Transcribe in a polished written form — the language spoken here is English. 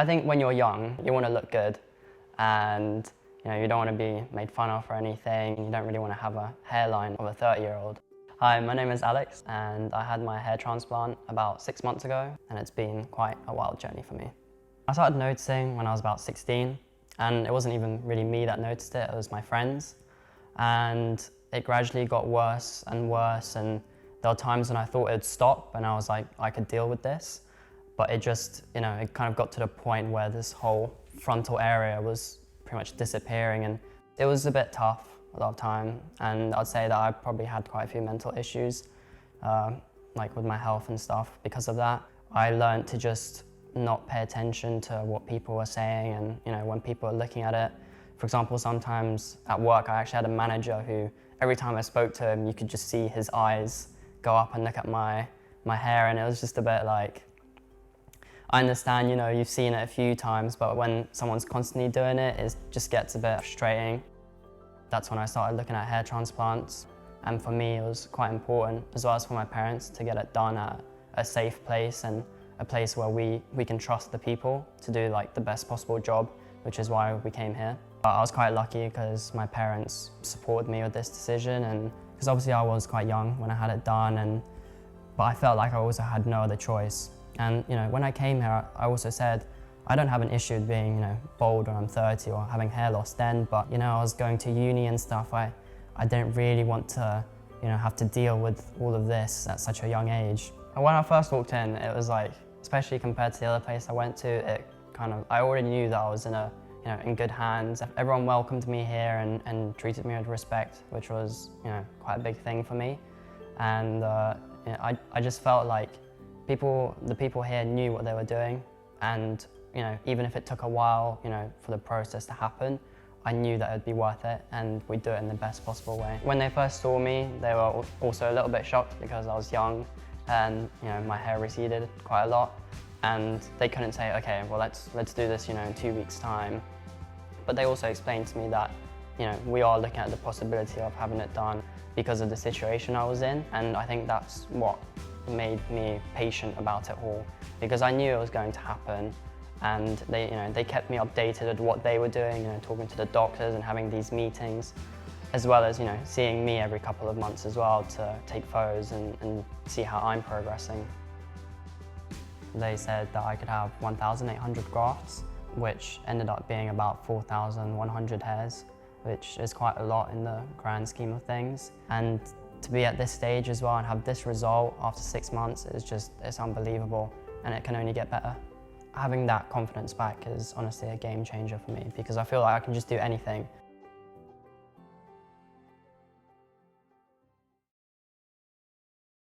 I think when you're young, you want to look good and you don't want to be made fun of or anything. You don't really want to have a hairline of a 30-year-old. Hi, my name is Alex and I had my hair transplant about 6 months ago and it's been quite a wild journey for me. I started noticing when I was about 16 and it wasn't even really me that noticed it, it was my friends. And it gradually got worse and worse, and there were times when I thought it'd stop and I was like, I could deal with this. But it just, it kind of got to the point where this whole frontal area was pretty much disappearing, and it was a bit tough a lot of time. And I'd say that I probably had quite a few mental issues, like with my health and stuff because of that. I learned to just not pay attention to what people were saying and when people are looking at it. For example, sometimes at work I actually had a manager who, every time I spoke to him, you could just see his eyes go up and look at my hair, and it was just a bit like, I understand, you've seen it a few times, but when someone's constantly doing it, it just gets a bit frustrating. That's when I started looking at hair transplants, and for me it was quite important, as well as for my parents, to get it done at a safe place and a place where we can trust the people to do the best possible job, which is why we came here. I was quite lucky because my parents supported me with this decision, and because obviously I was quite young when I had it done, but I felt like I also had no other choice. And when I came here, I also said, I don't have an issue with being bald when I'm 30 or having hair loss then, but I was going to uni and stuff. I didn't really want to have to deal with all of this at such a young age. And when I first walked in, it was like, especially compared to the other place I went to, I already knew that I was in good hands. Everyone welcomed me here and treated me with respect, which was quite a big thing for me. And I just felt like the people here knew what they were doing, and even if it took a while for the process to happen, I knew that it would be worth it and we'd do it in the best possible way. When they first saw me, they were also a little bit shocked because I was young and my hair receded quite a lot, and they couldn't say, okay, well let's do this in 2 weeks' time. But they also explained to me that we are looking at the possibility of having it done because of the situation I was in, and I think that's what made me patient about it all, because I knew it was going to happen, and they kept me updated with what they were doing, talking to the doctors and having these meetings, as well as seeing me every couple of months as well to take photos and see how I'm progressing. They said that I could have 1,800 grafts, which ended up being about 4,100 hairs, which is quite a lot in the grand scheme of things. And to be at this stage as well and have this result after 6 months it's unbelievable, and it can only get better. Having that confidence back is honestly a game changer for me, because I feel like I can just do anything